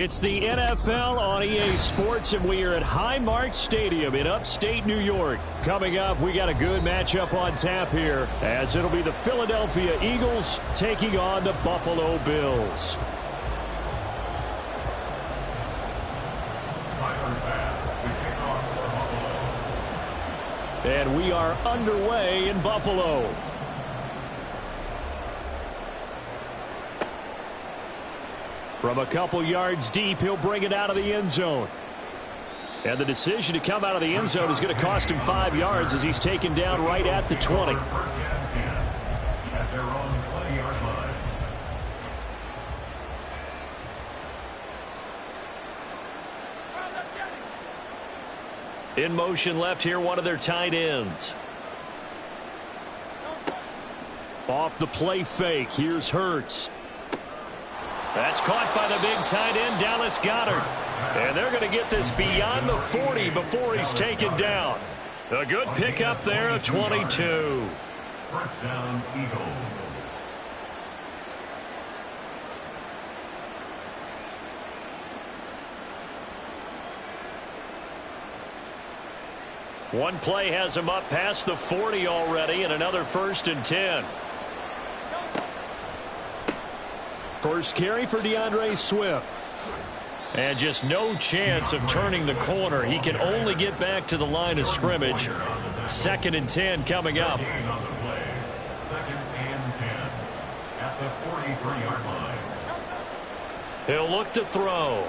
It's the NFL on EA Sports, and we are at Highmark Stadium in upstate New York. Coming up, we got a good matchup on tap here, as it'll be the Philadelphia Eagles taking on the Buffalo Bills. And we are underway in Buffalo. From a couple yards deep, he'll bring it out of the end zone. And the decision to come out of the end zone is going to cost him 5 yards as he's taken down right at the 20. In motion left here, one of their tight ends. Off the play fake, here's Hurts. That's caught by the big tight end, Dallas Goedert. And they're going to get this beyond the 40 before he's taken down. A good pickup there of 22. First down, Eagles. One play has him up past the 40 already, and another 1st and 10. First carry for DeAndre Swift. And just no chance of turning the corner. He can only get back to the line of scrimmage. 2nd and 10 coming up. 2nd and 10 at the 43-yard line. He'll look to throw.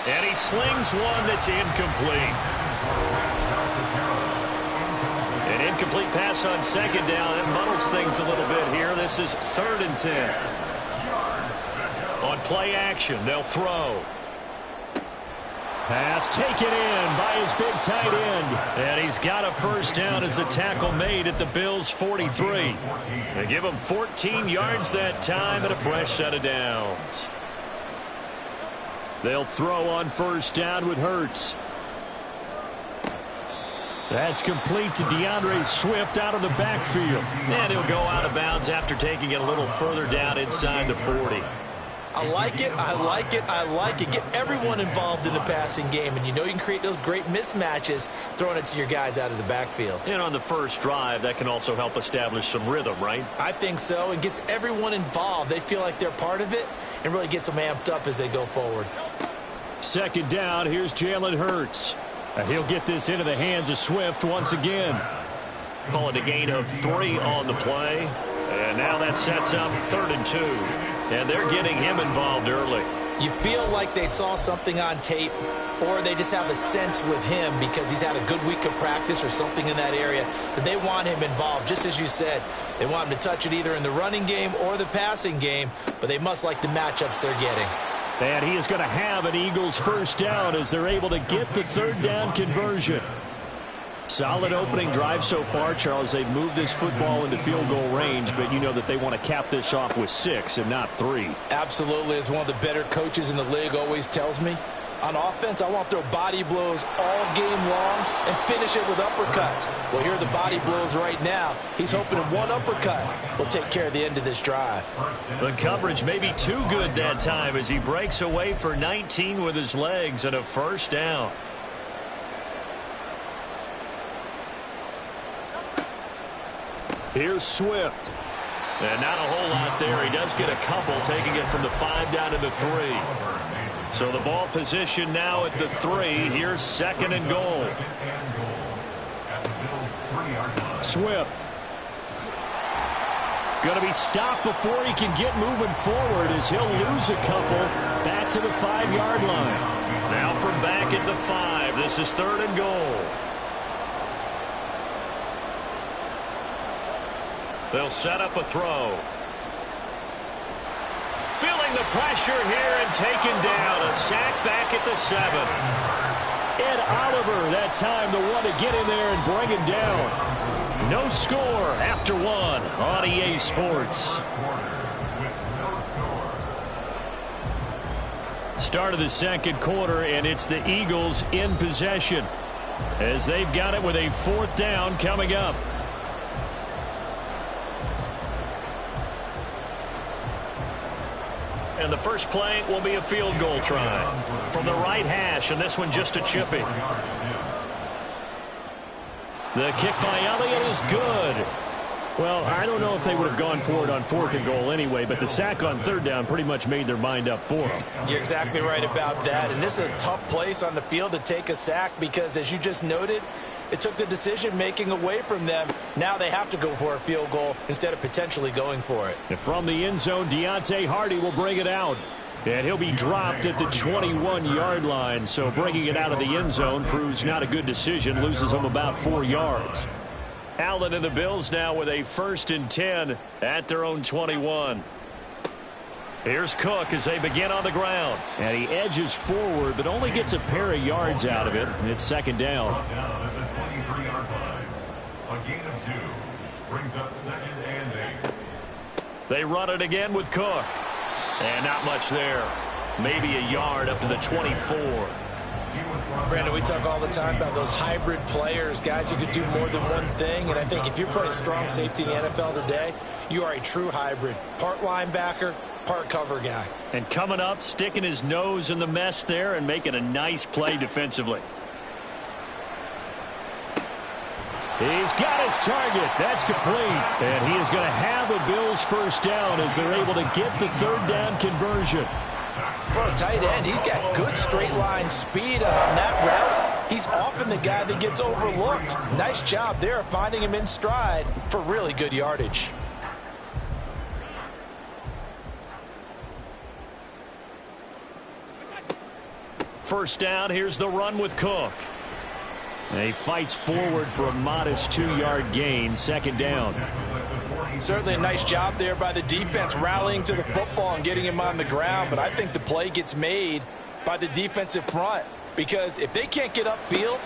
And he slings one that's incomplete. An incomplete pass on 2nd down. That muddles things a little bit here. This is 3rd and 10. On play action, they'll throw. Pass taken in by his big tight end. And he's got a 1st down as the tackle made at the Bills' 43. They give him 14 yards that time and a fresh set of downs. They'll throw on 1st down with Hurts. That's complete to DeAndre Swift out of the backfield. And he'll go out of bounds after taking it a little further down inside the 40. I like it, I like it, I like it. Get everyone involved in the passing game, and you know you can create those great mismatches throwing it to your guys out of the backfield. And on the first drive, that can also help establish some rhythm, right? I think so, and gets everyone involved. They feel like they're part of it and really gets them amped up as they go forward. 2nd down, here's Jalen Hurts. He'll get this into the hands of Swift once again. Call it a gain of 3 on the play. And now that sets up 3rd and 2. And they're getting him involved early. You feel like they saw something on tape, or they just have a sense with him because he's had a good week of practice or something in that area that they want him involved. Just as you said, they want him to touch it either in the running game or the passing game, but they must like the matchups they're getting. And he is going to have an Eagles 1st down as they're able to get the 3rd down conversion. Solid opening drive so far, Charles. They've moved this football into field goal range, but you know that they want to cap this off with 6 and not 3. Absolutely. As one of the better coaches in the league always tells me, on offense, I want to throw body blows all game long and finish it with uppercuts. Well, here are the body blows right now. He's hoping in one uppercut will take care of the end of this drive. The coverage may be too good that time as he breaks away for 19 with his legs and a 1st down. Here's Swift. And not a whole lot there. He does get a couple, taking it from the 5 down to the 3. So the ball position now at the 3. Here's 2nd and goal. Swift. Going to be stopped before he can get moving forward as he'll lose a couple back to the 5-yard line. Now from back at the 5. This is 3rd and goal. They'll set up a throw. Feeling the pressure here and taken down. A sack back at the 7. Ed Oliver that time the one to get in there and bring him down. No score after 1 on EA Sports. Start of the 2nd quarter, and it's the Eagles in possession as they've got it with a 4th down coming up. And the first first play will be a field goal try from the right hash, and this one just a chipping. The kick by Elliott is good. Well, I don't know if they would have gone for it on 4th and goal anyway, but the sack on 3rd down pretty much made their mind up for them. You're exactly right about that, and this is a tough place on the field to take a sack because, as you just noted, it took the decision-making away from them. Now they have to go for a field goal instead of potentially going for it. And from the end zone, Deontay Hardy will bring it out. And he'll be dropped at the 21-yard line, so bringing it out of the end zone proves not a good decision, loses him about 4 yards. Allen and the Bills now with a 1st and 10 at their own 21. Here's Cook as they begin on the ground. And he edges forward, but only gets a pair of yards out of it. And it's 2nd down. Down at the 23-yard line. A gain of 2. Brings up 2nd and 8. They run it again with Cook. And not much there. Maybe a yard up to the 24. Brandon, we talk all the time about those hybrid players, guys who could do more than one thing. And I think if you're playing strong safety in the NFL today, you are a true hybrid. Part linebacker, part cover guy. And coming up, sticking his nose in the mess there and making a nice play defensively. He's got his target. That's complete. And he is going to have a Bills 1st down as they're able to get the 3rd down conversion. For a tight end, he's got good straight line speed on that route. He's often the guy that gets overlooked. Nice job there of finding him in stride for really good yardage. First down, here's the run with Cook. And he fights forward for a modest 2-yard gain, 2nd down. Certainly a nice job there by the defense rallying to the football and getting him on the ground, but I think the play gets made by the defensive front because if they can't get upfield,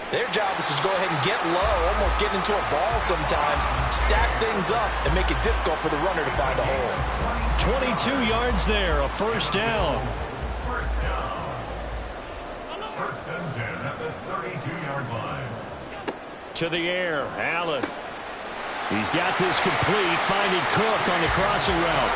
their job is to go ahead and get low, almost get into a ball sometimes, stack things up, and make it difficult for the runner to find a hole. 22 yards there, a 1st down. First and 10 at the 32-yard line. To the air, Allen. He's got this complete, finding Cook on the crossing route.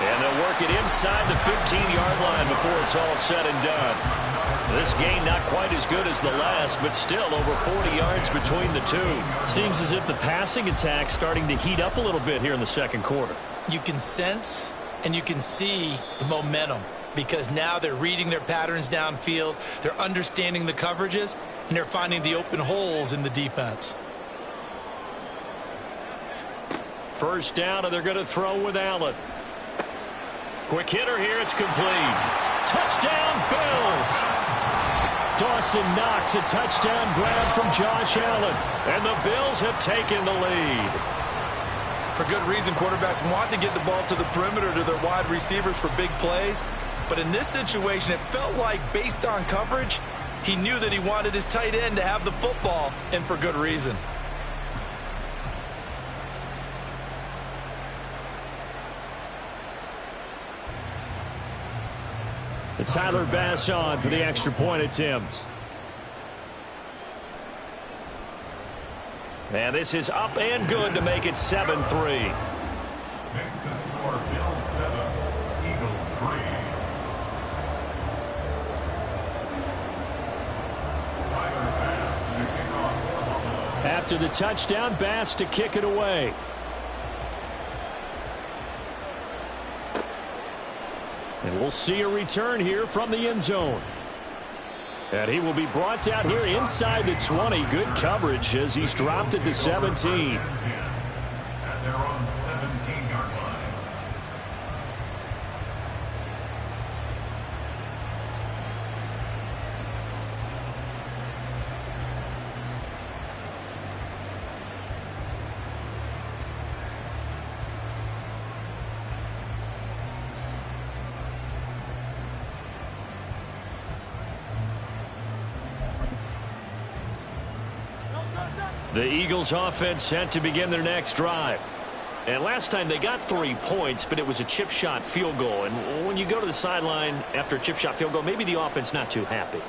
And they'll work it inside the 15-yard line before it's all said and done. This gain not quite as good as the last, but still over 40 yards between the two. Seems as if the passing attack's starting to heat up a little bit here in the 2nd quarter. You can sense and you can see the momentum because now they're reading their patterns downfield, they're understanding the coverages, and they're finding the open holes in the defense. First down, and they're going to throw with Allen. Quick hitter here, it's complete. Touchdown, Bills! Dawson Knox, a touchdown grab from Josh Allen, and the Bills have taken the lead. For good reason, quarterbacks want to get the ball to the perimeter to their wide receivers for big plays. But in this situation, it felt like, based on coverage, he knew that he wanted his tight end to have the football, and for good reason. And Tyler Bass on for the extra point attempt. And this is up and good to make it 7-3. Makes the score Bills 7, Eagles 3. Tyler Bass to kick off for Buffalo. After the touchdown, Bass to kick it away. And we'll see a return here from the end zone. And he will be brought down here inside the 20. Good coverage as he's dropped at the 17. At their own 17-yard line. The Eagles offense set to begin their next drive. And last time they got 3 points, but it was a chip shot field goal. And when you go to the sideline after a chip shot field goal, maybe the offense not too happy.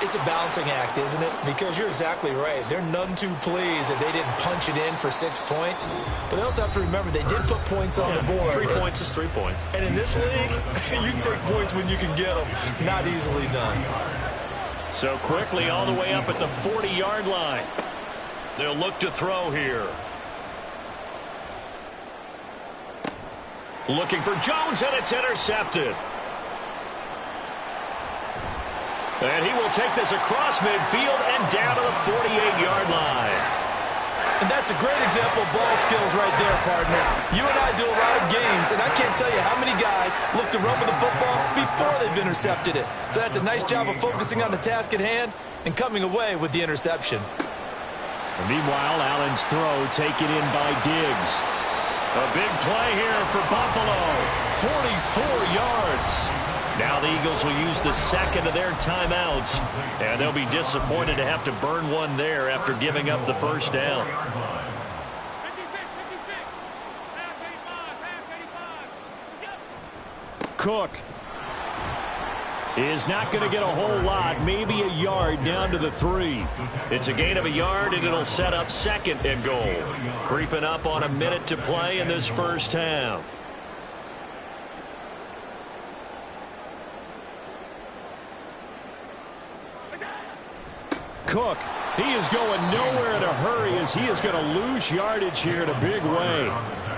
It's a balancing act, isn't it? Because you're exactly right. They're none too pleased that they didn't punch it in for 6 points. But they also have to remember they did put points on the board. 3 points is 3 points. And in this league, you take points when you can get them. Not easily done. So quickly all the way up at the 40-yard line. They'll look to throw here. Looking for Jones, and it's intercepted. And he will take this across midfield and down to the 48-yard line. And that's a great example of ball skills right there, partner. You and I do a lot of games, and I can't tell you how many guys look to run with the football before they've intercepted it. So that's a nice job of focusing on the task at hand and coming away with the interception. And meanwhile, Allen's throw taken in by Diggs. A big play here for Buffalo. 44 yards. Now the Eagles will use the second of their timeouts, and they'll be disappointed to have to burn one there after giving up the first down. Cook is not going to get a whole lot, maybe a yard down to the 3. It's a gain of a yard, and it'll set up 2nd and goal. Creeping up on a minute to play in this first half. Cook, he is going nowhere in a hurry as he is going to lose yardage here in a big way.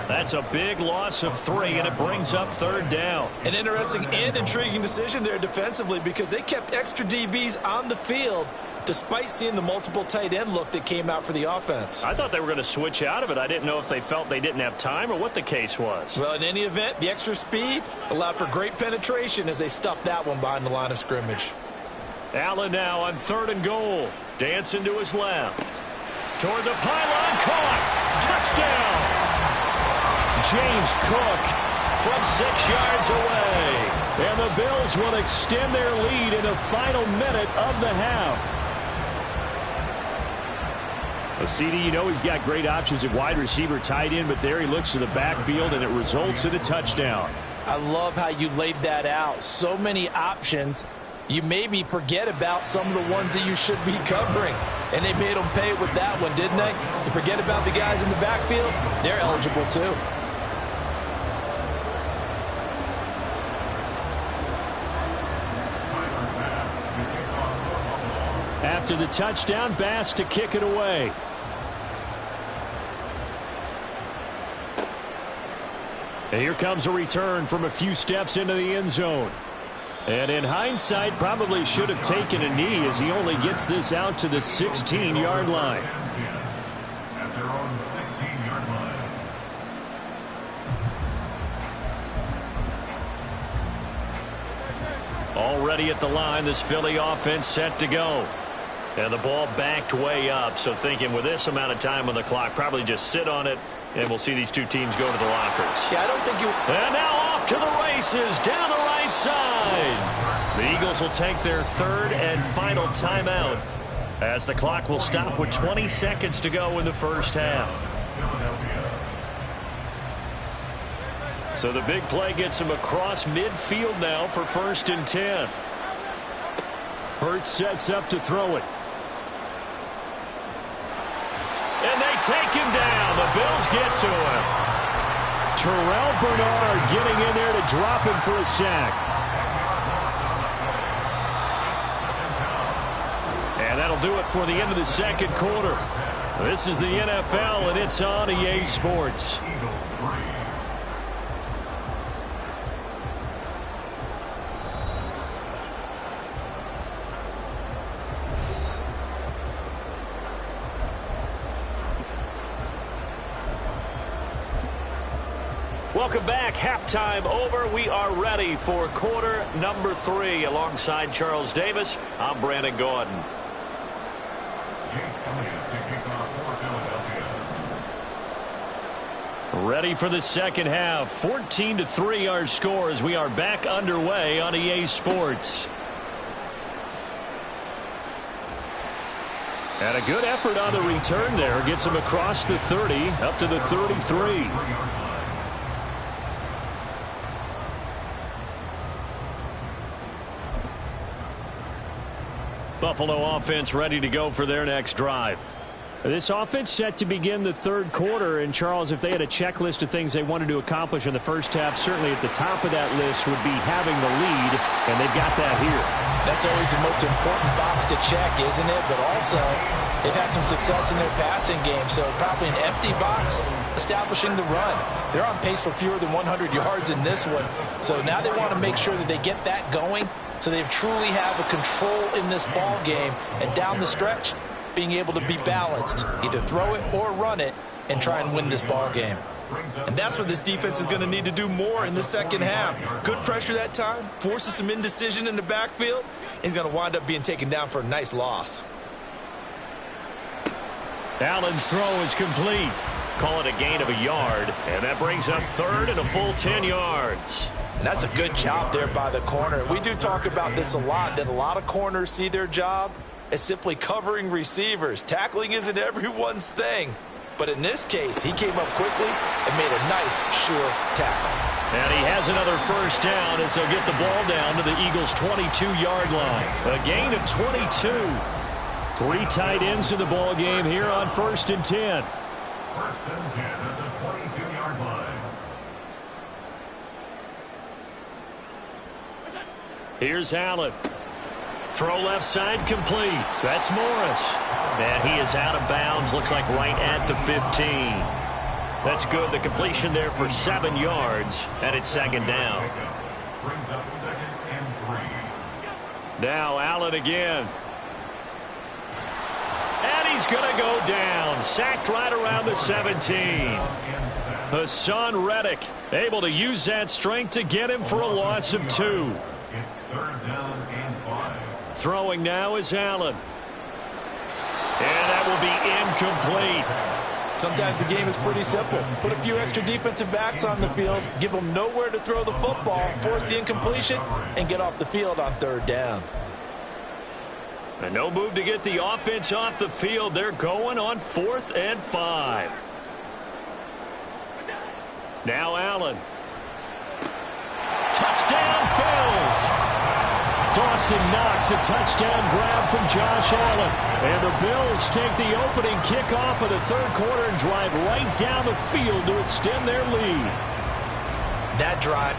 That's a big loss of 3, and it brings up 3rd down. An interesting and intriguing decision there defensively because they kept extra DBs on the field despite seeing the multiple tight end look that came out for the offense. I thought they were going to switch out of it. I didn't know if they felt they didn't have time or what the case was. Well, in any event, the extra speed allowed for great penetration as they stuffed that one behind the line of scrimmage. Allen now on 3rd and goal. Dancing to his left. Toward the pylon. Caught. Touchdown. James Cook from 6 yards away. And the Bills will extend their lead in the final minute of the half. A CD, you know he's got great options at wide receiver, tight end, but there he looks to the backfield, and it results in a touchdown. I love how you laid that out. So many options. You maybe forget about some of the ones that you should be covering. And they made them pay with that one, didn't they? You forget about the guys in the backfield, they're eligible too. After the touchdown, Bass to kick it away. And here comes a return from a few steps into the end zone. And in hindsight, probably should have taken a knee as he only gets this out to the 16-yard line. At their own 16-yard line. Already at the line, this Philly offense set to go. And the ball backed way up, so thinking with this amount of time on the clock, probably just sit on it, and we'll see these two teams go to the lockers. Yeah, I don't think you... And now off to the races, down the right side. The Eagles will take their 3rd and final timeout as the clock will stop with 20 seconds to go in the first half. So the big play gets him across midfield now for 1st and 10. Hurts sets up to throw it. And they take him down. The Bills get to him. Terrell Bernard getting in there to drop him for a sack. And that'll do it for the end of the 2nd quarter. This is the NFL, and it's on EA Sports. Welcome back. Halftime over. We are ready for quarter number 3. Alongside Charles Davis, I'm Brandon Gordon. Ready for the second half. 14-3 our score as we are back underway on EA Sports. And a good effort on the return there. Gets him across the 30 up to the 33. Buffalo offense ready to go for their next drive. This offense set to begin the third quarter. And, Charles, if they had a checklist of things they wanted to accomplish in the first half, certainly at the top of that list would be having the lead, and they've got that here. That's always the most important box to check, isn't it? But also, they've had some success in their passing game, so probably an empty box establishing the run. They're on pace for fewer than 100 yards in this one, so now they want to make sure that they get that going so they truly have a control in this ball game, and down the stretch, being able to be balanced, either throw it or run it, and try and win this ball game. And that's what this defense is going to need to do more in the second half. Good pressure that time, forces some indecision in the backfield. He's going to wind up being taken down for a nice loss. Allen's throw is complete. Call it a gain of a yard, and that brings up third and a full 10 yards. And that's a good job there by the corner. We do talk about this a lot, that a lot of corners see their job as simply covering receivers. Tackling isn't everyone's thing. But in this case, he came up quickly and made a nice, sure tackle. And he has another first down as they'll get the ball down to the Eagles' 22-yard line. A gain of 22. 3 tight ends in the ball game here on 1st and 10. 1st and 10 at the 22-yard line. Here's Allen. Throw left side complete. That's Morris. And he is out of bounds. Looks like right at the 15. That's good. The completion there for 7 yards. And it's 2nd down. Brings up 2nd and 3. Now Allen again. And he's going to go down. Sacked right around the 17. Hassan Reddick able to use that strength to get him for a loss of 2. It's 3rd down and 5. Throwing now is Allen. And that will be incomplete. Sometimes the game is pretty simple. Put a few extra defensive backs on the field, give them nowhere to throw the football, force the incompletion, and get off the field on 3rd down. And no move to get the offense off the field. They're going on 4th and 5. Now Allen. Touchdown, Bills. Dawson Knox, a touchdown grab from Josh Allen. And the Bills take the opening kickoff of the 3rd quarter and drive right down the field to extend their lead. That drive